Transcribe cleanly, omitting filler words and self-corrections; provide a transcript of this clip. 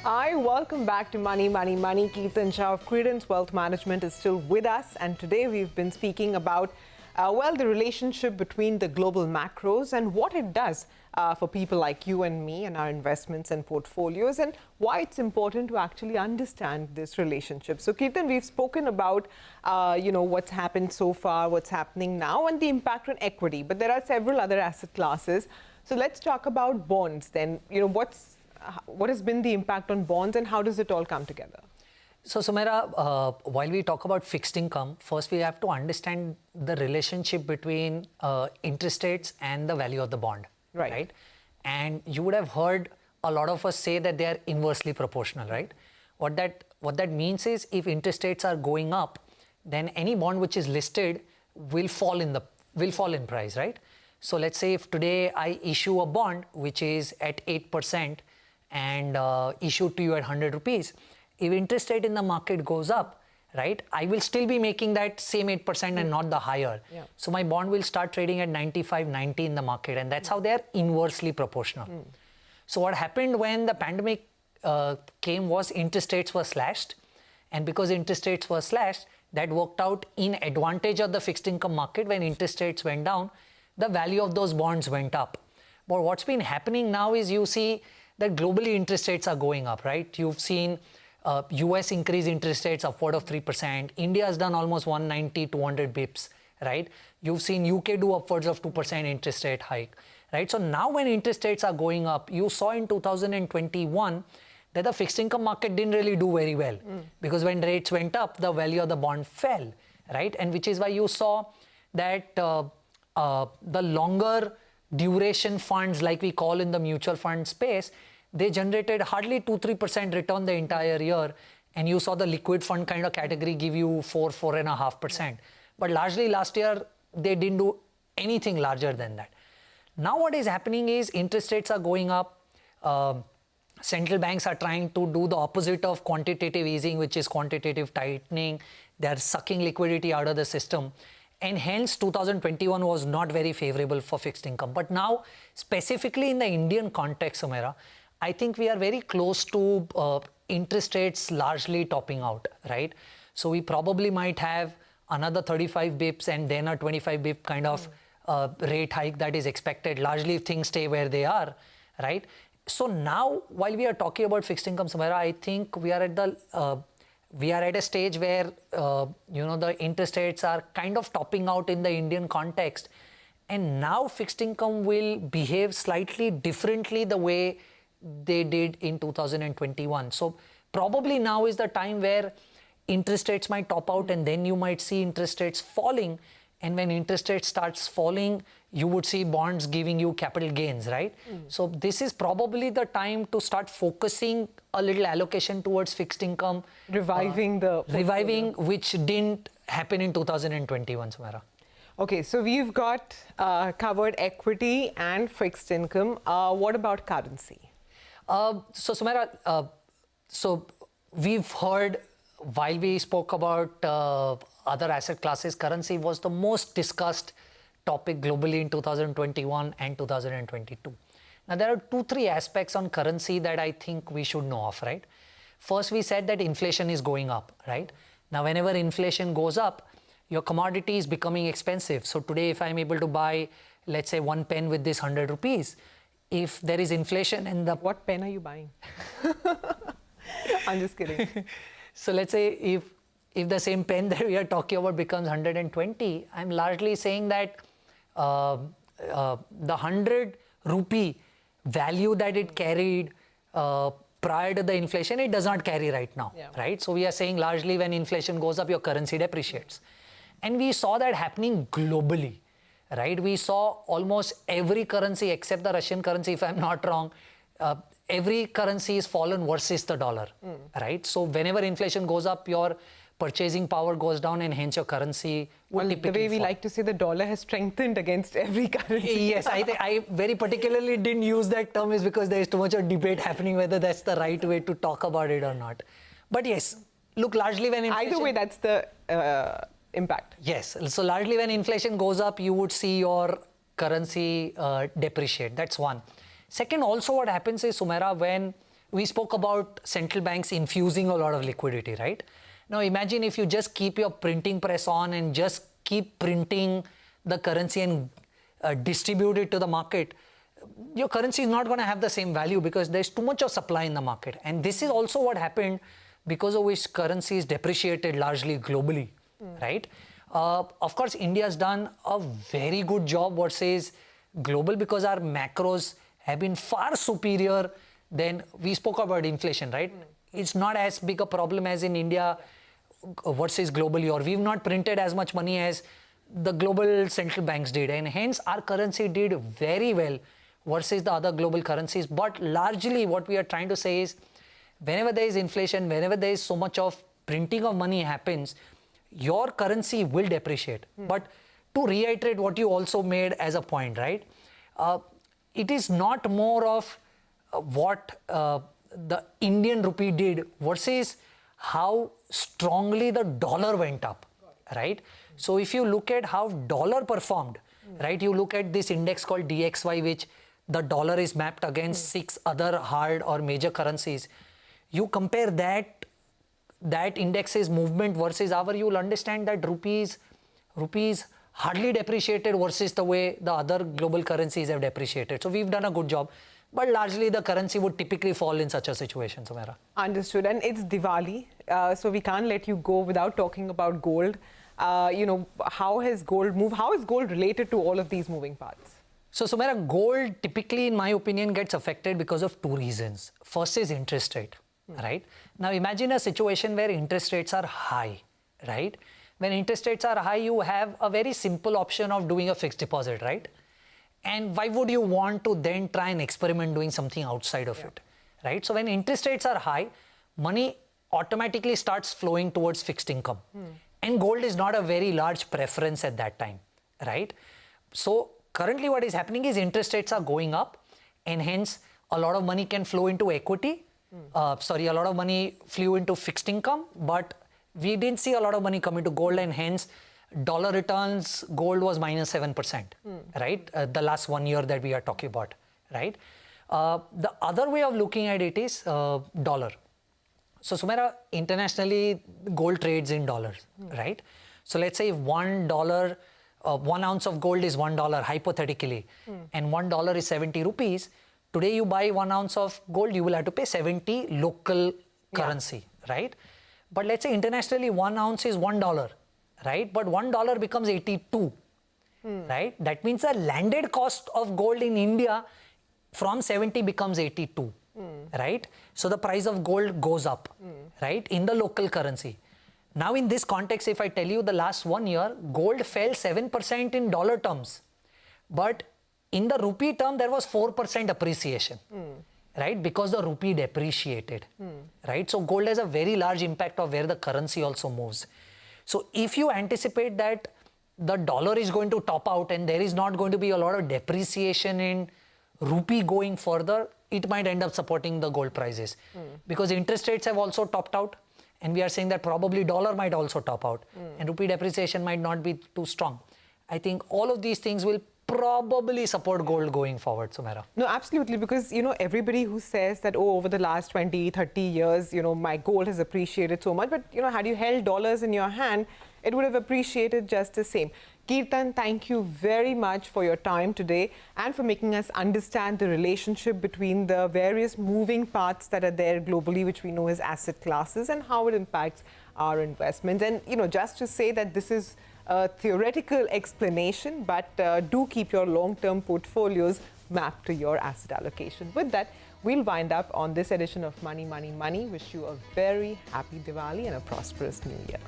Hi, welcome back to Money, Money, Money. Kirtan Shah of Credence Wealth Management is still with us, and today we've been speaking about, the relationship between the global macros and what it does for people like you and me and our investments and portfolios, and why it's important to actually understand this relationship. So, Kirtan, we've spoken about, what's happened so far, what's happening now, and the impact on equity. But there are several other asset classes. So let's talk about bonds then. What has been the impact on bonds and how does it all come together? So, Sumaira, while we talk about fixed income, first we have to understand the relationship between interest rates and the value of the bond. Right? And you would have heard a lot of us say that they are inversely proportional, right? What that means is if interest rates are going up, then any bond which is listed will fall in price, right? So let's say if today I issue a bond which is at 8% and issued to you at 100 rupees, if interest rate in the market goes up, right, I will still be making that same 8% and not the higher. Yeah. So my bond will start trading at 95, 90 in the market, and that's how they are inversely proportional. So what happened when the pandemic came was interest rates were slashed, and because interest rates were slashed, that worked out in advantage of the fixed income market. When interest rates went down, the value of those bonds went up. But what's been happening now is you see that globally interest rates are going up, right? You've seen US increase interest rates upward of 3%. India has done almost 190, 200 bips, right? You've seen UK do upwards of 2% interest rate hike, right? So now when interest rates are going up, you saw in 2021 that the fixed income market didn't really do very well because when rates went up, the value of the bond fell, right? And which is why you saw that the longer duration funds, like we call in the mutual fund space, they generated hardly 2-3% return the entire year, and you saw the liquid fund kind of category give you 4-4.5%. But largely last year they didn't do anything larger than that. Now what is happening is interest rates are going up. Central banks are trying to do the opposite of quantitative easing, which is quantitative tightening. They are sucking liquidity out of the system. And hence 2021 was not very favorable for fixed income. But now, specifically in the Indian context, Sumaira, I think we are very close to interest rates largely topping out, right? So we probably might have another 35 bips and then a 25 bip kind of rate hike that is expected, largely if things stay where they are, right? So now, while we are talking about fixed income, Sumaira, I think we are at a stage where the interest rates are kind of topping out in the Indian context, and now fixed income will behave slightly differently the way they did in 2021. So probably now is the time where interest rates might top out, and then you might see interest rates falling, and when interest rates starts falling, you would see bonds giving you capital gains, right? So this is probably the time to start focusing a little allocation towards fixed income. Reviving which didn't happen in 2021, Sumaira. Okay, so we've got covered equity and fixed income. What about currency? So Sumaira, so we've heard while we spoke about other asset classes, currency was the most discussed topic globally in 2021 and 2022. Now, there are 2-3 aspects on currency that I think we should know of, right? First, we said that inflation is going up, right? Now, whenever inflation goes up, your commodity is becoming expensive. So today, if I'm able to buy, let's say, one pen with this 100 rupees, if there is inflation in the... What pen are you buying? I'm just kidding. So let's say if the same pen that we are talking about becomes 120, I'm largely saying that the 100 rupee value that it carried prior to the inflation, it does not carry right now, right? So we are saying largely when inflation goes up, your currency depreciates. And we saw that happening globally, right? We saw almost every currency except the Russian currency, if I'm not wrong, every currency is fallen versus the dollar, right? So whenever inflation goes up, your purchasing power goes down and hence your currency will typically the way we fall. like to say, the dollar has strengthened against every currency. Yes, I very particularly didn't use that term is because there is too much of debate happening whether that's the right way to talk about it or not. But yes, look, largely when inflation... Either way, that's the impact. Yes, so largely when inflation goes up, you would see your currency depreciate. That's one. Second, also what happens is, Sumaira, when we spoke about central banks infusing a lot of liquidity, right? Now imagine if you just keep your printing press on and just keep printing the currency and distribute it to the market. Your currency is not going to have the same value because there's too much of supply in the market. And this is also what happened because of which currency is depreciated largely globally, right? Of course, India has done a very good job versus global because our macros have been far superior than, we spoke about inflation, right? It's not as big a problem as in India versus globally, or we've not printed as much money as the global central banks did. And hence our currency did very well versus the other global currencies. But largely what we are trying to say is whenever there is inflation, whenever there is so much of printing of money happens, your currency will depreciate. But to reiterate what you also made as a point, right? It is not more of what the Indian rupee did versus how strongly the dollar went up, right? So if you look at how dollar performed, right? You look at this index called DXY, which the dollar is mapped against 6 other hard or major currencies. You compare that index's movement versus our, you will understand that rupees hardly depreciated versus the way the other global currencies have depreciated. So we've done a good job. But largely the currency would typically fall in such a situation, Sumaira. Understood. And it's Diwali, so we can't let you go without talking about gold. How has gold moved? How is gold related to all of these moving parts? So, Sumaira, gold typically, in my opinion, gets affected because of 2 reasons. First is interest rate, right? Now, imagine a situation where interest rates are high, right? When interest rates are high, you have a very simple option of doing a fixed deposit, right? And why would you want to then try and experiment doing something outside of it, right? So when interest rates are high, money automatically starts flowing towards fixed income. And gold is not a very large preference at that time, right? So currently what is happening is interest rates are going up and hence a lot of money can flow into equity. A lot of money flew into fixed income, but we didn't see a lot of money come into gold and hence dollar returns, gold was minus 7%, right? The last 1 year that we are talking about, right? The other way of looking at it is dollar. So, Sumaira, internationally, gold trades in dollars, right? So, let's say if $1, 1 ounce of gold is $1 hypothetically, and $1 is 70 rupees, today you buy 1 ounce of gold, you will have to pay 70 local currency, right? But let's say internationally, 1 ounce is $1. Right? But $1 becomes 82, right? That means the landed cost of gold in India from 70 becomes 82, right? So the price of gold goes up, right? In the local currency. Now in this context, if I tell you the last 1 year, gold fell 7% in dollar terms. But in the rupee term, there was 4% appreciation, right? Because the rupee depreciated, right? So gold has a very large impact of where the currency also moves. So if you anticipate that the dollar is going to top out and there is not going to be a lot of depreciation in rupee going further, it might end up supporting the gold prices. Because interest rates have also topped out and we are saying that probably dollar might also top out and rupee depreciation might not be too strong. I think all of these things will probably support gold going forward, Sumaira. No, absolutely, because, everybody who says that, over the last 20, 30 years, my gold has appreciated so much, but, had you held dollars in your hand, it would have appreciated just the same. Kirtan, thank you very much for your time today and for making us understand the relationship between the various moving parts that are there globally, which we know as asset classes, and how it impacts our investments. And, just to say that this is a theoretical explanation, but do keep your long-term portfolios mapped to your asset allocation. With that, we'll wind up on this edition of Money, Money, Money. Wish you a very happy Diwali and a prosperous New Year.